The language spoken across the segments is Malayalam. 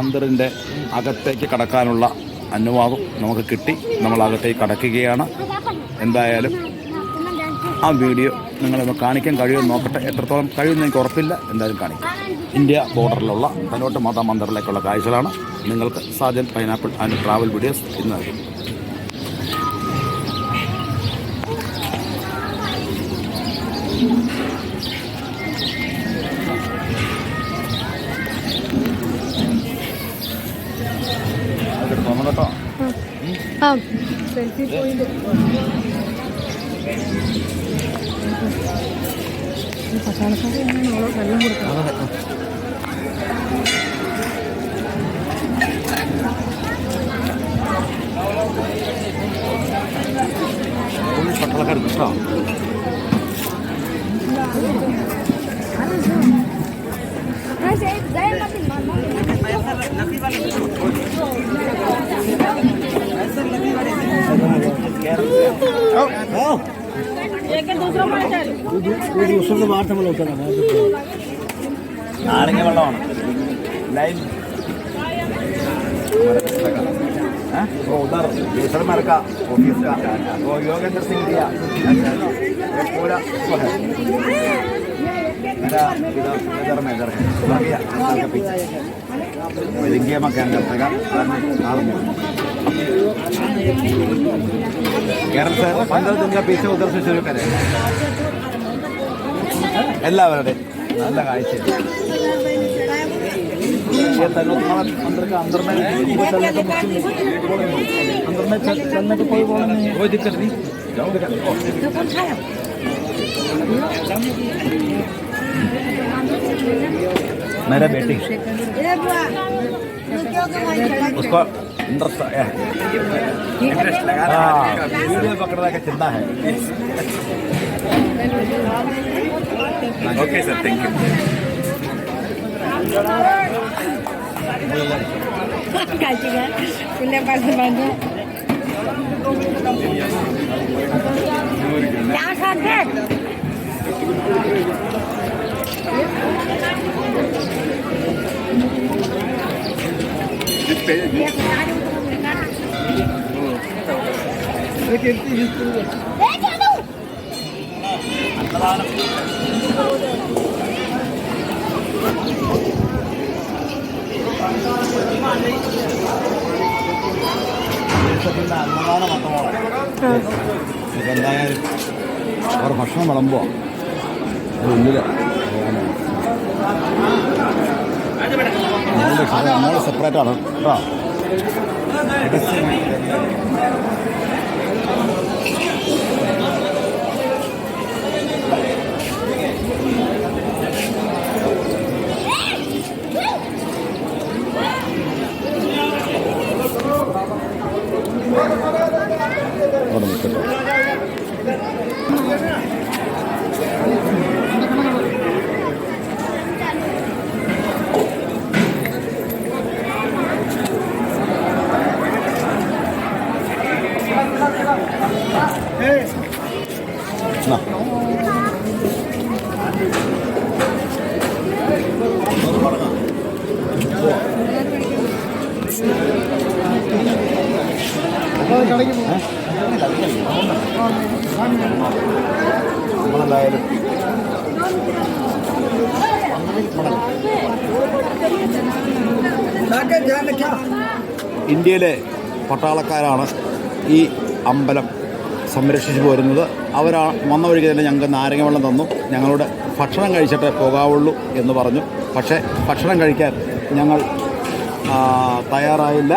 മന്ദിറിൻ്റെ അകത്തേക്ക് കടക്കാനുള്ള അനുവാദം നമുക്ക് കിട്ടി. നമ്മൾ അകത്തേക്ക് കടക്കുകയാണ്. എന്തായാലും ആ വീഡിയോ നിങ്ങളൊന്ന് കാണിക്കാൻ കഴിയുമെന്ന് നോക്കട്ടെ. എത്രത്തോളം കഴിയുമെന്ന് എനിക്ക് ഉറപ്പില്ല. എന്തായാലും കാണിക്കാം. ഇന്ത്യ ബോർഡറിലുള്ള തലോട്ട് മാതാ മന്ദിറിലേക്കുള്ള കാഴ്ചകളാണ് നിങ്ങൾക്ക് Sajan pineapple and travel videos ഇന്ന് നൽകും. സെൽഫി പോയിന്റ് പട്ടാളക്കാരെ വെള്ളം കൊടുക്കണം. പട്ടാളക്കാർ കിട്ടോ നാരങ്ങ വെള്ളമാണ്. ലൈൻ उधर दूसरे मर का ऑफिस का वो योगेंद्र सिंह दिया पूरा है मेरा इधर में इधर है पीछे इंडिया में क्या करते का केरल से 15 दिन का पीछे उधर से शुरू करें. എല്ലാവരുടെയും നല്ല കാഴ്ച. अंदर का अंदर में चलने का मुश्किल अंदर में चलने को कोई दिक्कत नहीं. मेरा बेटी उसको इंटरेस्ट लगा वीडियो पकड़ने का चिंता है. Okay sir, thank you. പിന്നെ പറഞ്ഞു എന്തായാലും അവർ ഭക്ഷണം വിളമ്പോ ഉള്ളിൽ മോള് സെപ്പറേറ്റാണ് കേട്ടോ. അവിടെ നിൽക്കട്ടെ. നമ്മളെന്തായാലും ഇന്ത്യയിലെ പട്ടാളക്കാരാണ് ഈ അമ്പലം സംരക്ഷിച്ചു പോരുന്നത്. വന്ന വഴിക്ക് തന്നെ ഞങ്ങൾക്ക് നാരങ്ങ വെള്ളം തന്നു. ഞങ്ങളോട് ഭക്ഷണം കഴിച്ചിട്ടേ പോകാവുള്ളൂ എന്ന് പറഞ്ഞു. പക്ഷേ ഭക്ഷണം കഴിക്കാൻ ഞങ്ങൾ തയ്യാറായില്ല.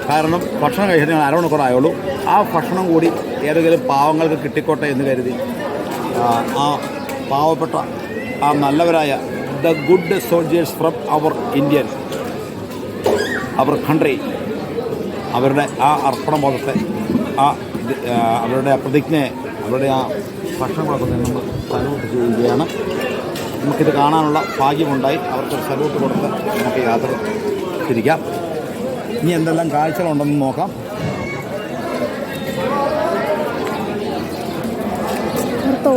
കാരണം ഭക്ഷണം കഴിച്ചിട്ട് ഞങ്ങൾ അരമണിക്കൂറായുള്ളൂ. ആ ഭക്ഷണം കൂടി ഏതെങ്കിലും പാവങ്ങൾക്ക് കിട്ടിക്കോട്ടെ എന്ന് കരുതി ആ പാവപ്പെട്ട ആ നല്ലവരായ the good soldiers from our Indian our country അവരുടെ ആ അർപ്പണബോധത്തെ അവരുടെ ആ പ്രതിജ്ഞയെ അവരുടെ ആ ഭക്ഷണങ്ങളൊക്കെ നമ്മൾ സല്യൂട്ട് ചെയ്യുകയാണ്. നമുക്കിത് കാണാനുള്ള ഭാഗ്യമുണ്ടായി. അവർക്കൊരു സല്യൂട്ട് കൊടുത്ത് നമുക്ക് യാത്ര തിരിക്കാം. ഇനി എന്തെല്ലാം കാഴ്ചകളുണ്ടെന്ന് നോക്കാം.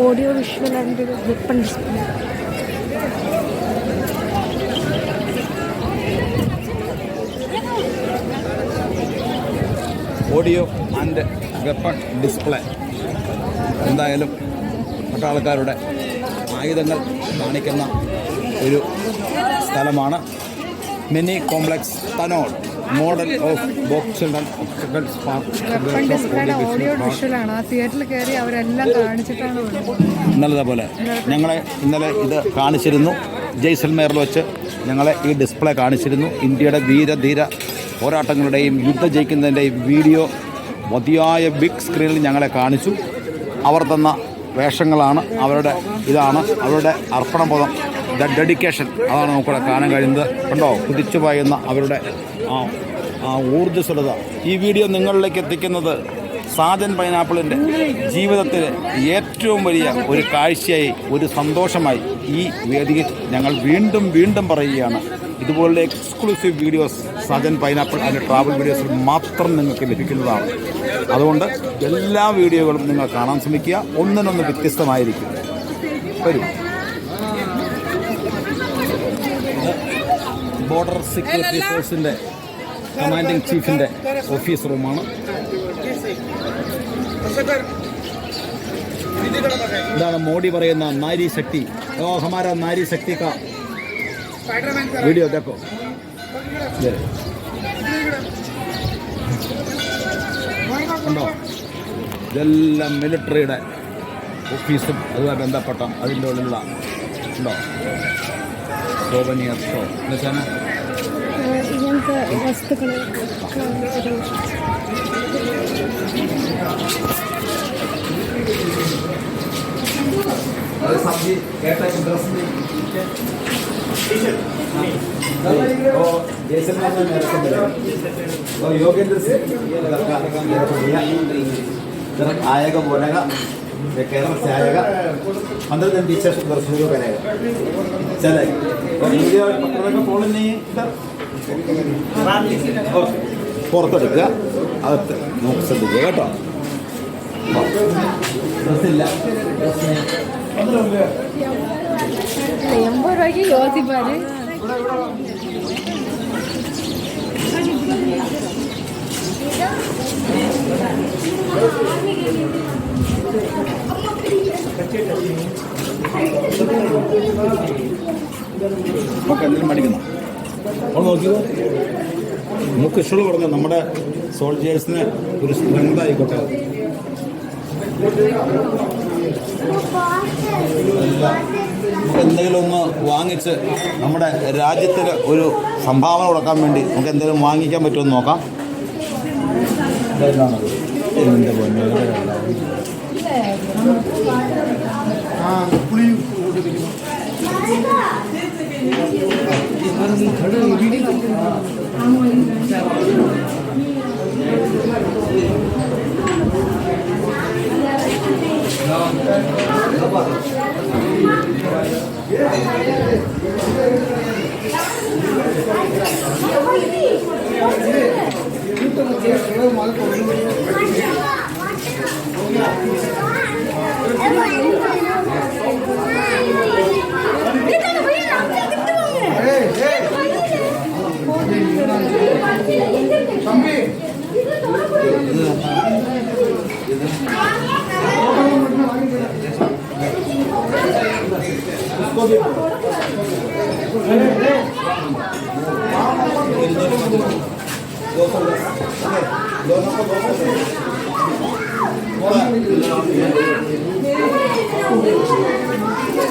Audio visual and weapon display audio and weapon display. എന്തായാലും പട്ടാളക്കാരുടെ ആയുധങ്ങൾ കാണിക്കുന്ന ഒരു സ്ഥലമാണ്. മിനി കോംപ്ലക്സ് തനോൾ model of box children weapon ഡിസ്പ്ലേയുടെ ഓഡിയോ വിഷ്വലാണ്. ആ തിയേറ്ററിൽ കയറി അവരെല്ലാം കാണിച്ചിട്ടാണ് ഇന്നലത്തെ പോലെ ഇന്നലെ ഇത് കാണിച്ചിരുന്നു. ജയ്സൽമേറിൽ വെച്ച് ഞങ്ങളെ ഈ ഡിസ്പ്ലേ കാണിച്ചിരുന്നു. ഇന്ത്യയുടെ ധീര പോരാട്ടങ്ങളുടെയും യുദ്ധം ജയിക്കുന്നതിൻ്റെയും വീഡിയോ മതിയായ ബിഗ് സ്ക്രീനിൽ ഞങ്ങളെ കാണിച്ചു. അവർ തന്ന വേഷങ്ങളാണ്, ഇതാണ് അവരുടെ അർപ്പണബോധം, ഡെഡിക്കേഷൻ. അതാണ് നമുക്കിവിടെ കാണാൻ കഴിയുന്നത്. കണ്ടോ, കുതിച്ചു പായുന്ന അവരുടെ ആ ഊർജ്ജസ്വലത. ഈ വീഡിയോ നിങ്ങളിലേക്ക് എത്തിക്കുന്നത് സാജൻ പൈനാപ്പിളിൻ്റെ ജീവിതത്തിൽ ഏറ്റവും വലിയ ഒരു കാഴ്ചയായി, ഒരു സന്തോഷമായി ഈ വേദിയിൽ ഞങ്ങൾ വീണ്ടും പറയുകയാണ്. ഇതുപോലുള്ള എക്സ്ക്ലൂസീവ് വീഡിയോസ് സാജൻ പൈനാപ്പിൾ അതിൻ്റെ ട്രാവൽ വീഡിയോസിൽ മാത്രം നിങ്ങൾക്ക് ലഭിക്കുന്നതാണ്. അതുകൊണ്ട് എല്ലാ വീഡിയോകളും നിങ്ങൾ കാണാൻ ശ്രമിക്കുക. ഒന്നിനൊന്ന് വ്യത്യസ്തമായിരിക്കും. വരൂ. ബോർഡർ സെക്യൂരിറ്റി ഫോഴ്സിൻ്റെ കമാൻഡിംഗ് ചീഫിൻ്റെ ഓഫീസ് റൂമാണ്. ഇതാണ് മോഡി പറയുന്ന നാരി ശക്തി. ഓ ഹമാര നാരി ശക്തി കാ വീഡിയോ देखो. കണ്ടോ, ഇതെല്ലാം മിലിറ്ററിയുടെ ഓഫീസും അതുമായി ബന്ധപ്പെട്ട അതിൻ്റെ ഉള്ളിലുള്ള ഉണ്ടോ സോവനിയർസോ എന്നുവെച്ചാൽ ഇങ്ങനത്തെ വസ്തുക്കൾ. योगेंद्र सिंह आएगा, बोलेगा, केरल से आएगा, 15 दिन पीछे शुरू करेगा, चलेगा. फोन नहीं പുറത്തെടുക്കുക, അകത്ത് നോക്കി ശ്രദ്ധിക്കുക കേട്ടോ. ഡ്രസ്സില്ല, 80 രൂപയ്ക്ക് യോജിപ്പാര്. നമുക്ക് എന്തെങ്കിലും പഠിക്കണം. അപ്പോൾ നോക്കിയോ, നമുക്ക് ഇഷ്ടമുള്ള പറഞ്ഞു നമ്മുടെ സോൾജേഴ്സിന് ഒരു സ്ട്രെങ്ത് ആയിക്കോട്ടെ. എന്തെങ്കിലും ഒന്ന് വാങ്ങിച്ച് നമ്മുടെ രാജ്യത്തിന് ഒരു സംഭാവന കൊടുക്കാൻ വേണ്ടി നമുക്ക് എന്തെങ്കിലും വാങ്ങിക്കാൻ പറ്റുമെന്ന് നോക്കാം. എൻ്റെ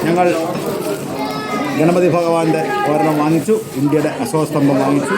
ഞങ്ങൾ ഗണപതി ഭഗവാന്റെ ഒരെണ്ണം വാങ്ങിച്ചു, ഇന്ത്യയുടെ അശോകസ്തംഭം വാങ്ങിച്ചു.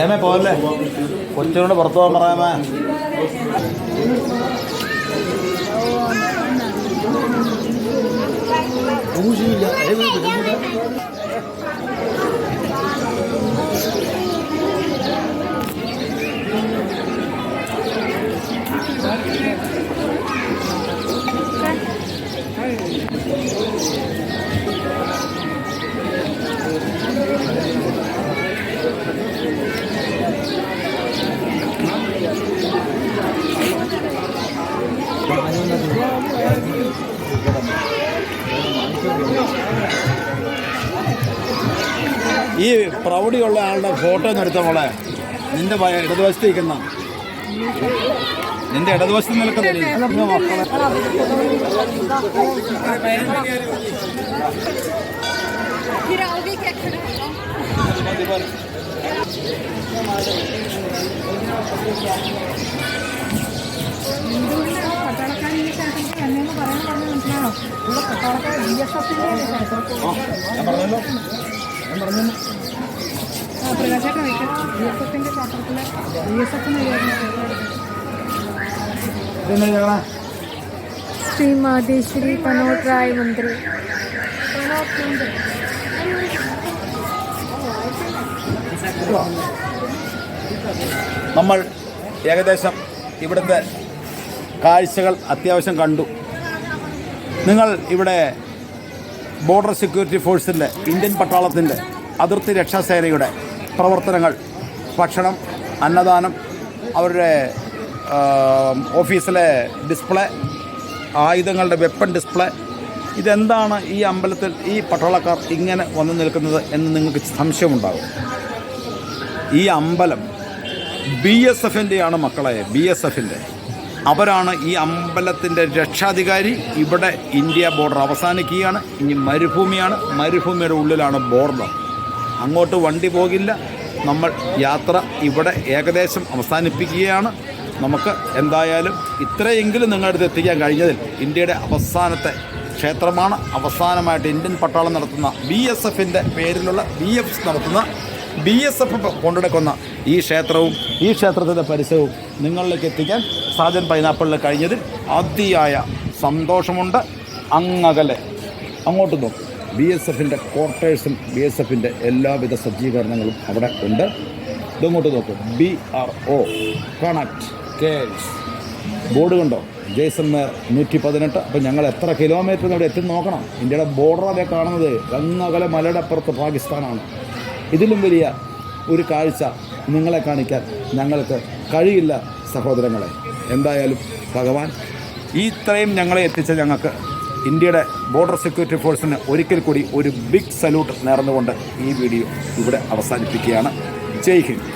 ഏമേ പോകല്ലേ, കൊച്ചിനോട് പുറത്തു പോകാൻ പറയാമേ. ഈ പ്രൗഢിയുള്ള ആളുടെ ഫോട്ടോ ഒന്ന് എടുത്ത മോളെ. നിന്റെ ഇടതുവശത്ത് നിൽക്കുന്ന, നിന്റെ ഇടതുവശത്ത് നിൽക്കുന്ന മക്കളെ. ഞാൻ പറഞ്ഞല്ലോ. ശ്രീ മാതേശ്വരി പനോട്ട് റായ് മന്ത്രി. നമ്മൾ ഏകദേശം ഇവിടുത്തെ കാഴ്ചകൾ അത്യാവശ്യം കണ്ടു. നിങ്ങൾ ഇവിടെ ബോർഡർ സെക്യൂരിറ്റി ഫോഴ്സിൻ്റെ, ഇന്ത്യൻ പട്ടാളത്തിൻ്റെ, അതിർത്തി രക്ഷാസേനയുടെ പ്രവർത്തനങ്ങൾ, ഭക്ഷണം, അന്നദാനം, അവരുടെ ഓഫീസിലെ ഡിസ്പ്ലേ, ആയുധങ്ങളുടെ വെപ്പൺ ഡിസ്പ്ലേ, ഇതെന്താണ് ഈ അമ്പലത്തിൽ ഈ പട്ടാളക്കാർ ഇങ്ങനെ വന്നു നിൽക്കുന്നത് എന്ന് നിങ്ങൾക്ക് സംശയമുണ്ടാകും. ഈ അമ്പലം BSFൻ്റെയാണ് മക്കളെ, BSFൻ്റെ. അവരാണ് ഈ അമ്പലത്തിൻ്റെ രക്ഷാധികാരി. ഇവിടെ ഇന്ത്യ ബോർഡർ അവസാനിക്കുകയാണ്. ഇനി മരുഭൂമിയാണ്, മരുഭൂമിയുടെ ഉള്ളിലാണ് ബോർഡർ. അങ്ങോട്ട് വണ്ടി പോകില്ല. നമ്മൾ യാത്ര ഇവിടെ ഏകദേശം അവസാനിപ്പിക്കുകയാണ്. നമുക്ക് എന്തായാലും ഇത്രയെങ്കിലും നിങ്ങളുടെ അടുത്ത് എത്തിക്കാൻ കഴിഞ്ഞതിൽ ഇന്ത്യയുടെ അവസാനത്തെ ക്ഷേത്രമാണ്. അവസാനമായിട്ട് ഇന്ത്യൻ പട്ടാളം നടത്തുന്ന BSFൻ്റെ പേരിലുള്ള BF നടത്തുന്ന BSF കൊണ്ടുനടക്കുന്ന ഈ ക്ഷേത്രവും ഈ ക്ഷേത്രത്തിൻ്റെ പരിസരവും നിങ്ങളിലേക്ക് എത്തിക്കാൻ സാജൻ പൈനാപ്പിളിൽ കഴിഞ്ഞതിൽ അതിയായ സന്തോഷമുണ്ട്. അങ്ങകലെ അങ്ങോട്ട് നോക്കും BSFൻ്റെ ക്വാർട്ടേഴ്സും BSFൻ്റെ എല്ലാവിധ സജ്ജീകരണങ്ങളും അവിടെ ഉണ്ട്. ഇതങ്ങോട്ട് നോക്കും BRO കണക്ട് കേസ് ബോർഡ് കണ്ടോ, ജയ്സൽമേർ 118. അപ്പം ഞങ്ങൾ എത്ര കിലോമീറ്റർ ഇവിടെ എത്തി നോക്കണം. ഇന്ത്യയുടെ ബോർഡർ അതേ കാണുന്നത്. അങ്ങകലെ മലയുടെ അപ്പുറത്ത് പാകിസ്ഥാനാണ്. ഇതിലും വലിയ ഒരു കാഴ്ച നിങ്ങളെ കാണിക്കാൻ ഞങ്ങൾക്ക് കഴിയില്ല സഹോദരങ്ങളെ. എന്തായാലും ഭഗവാൻ ഇത്രയും ഞങ്ങളെ എത്തിച്ച ഞങ്ങൾക്ക് ഇന്ത്യയുടെ ബോർഡർ സെക്യൂരിറ്റി ഫോഴ്സിന് ഒരിക്കൽ കൂടി ഒരു ബിഗ് സല്യൂട്ട് നേർന്നുകൊണ്ട് ഈ വീഡിയോ ഇവിടെ അവസാനിപ്പിക്കുകയാണ്. ജയ് ഹിന്ദ്.